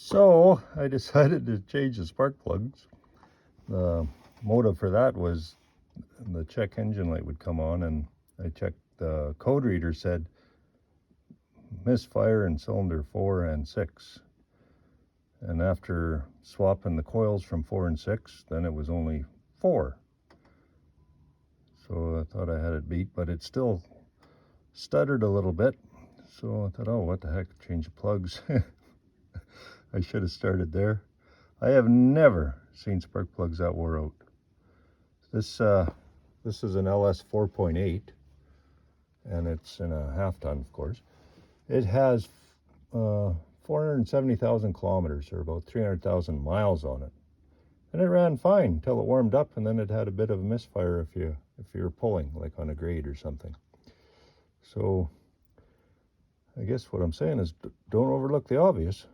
So I decided to change the spark plugs. The motive for that was the check engine light would come on, and I checked the code reader, said misfire in cylinder 4 and 6. And after swapping the coils from 4 and 6, then it was only 4. So I thought I had it beat, but it still stuttered a little bit. So I thought, oh, what the heck, change the plugs. I should have started there. I have never seen spark plugs that wore out. This is an LS 4.8, and it's in a half ton, of course. It has 470,000 kilometers, or about 300,000 miles on it, and it ran fine until it warmed up, and then it had a bit of a misfire if you're pulling, like on a grade or something. So I guess what I'm saying is, don't overlook the obvious.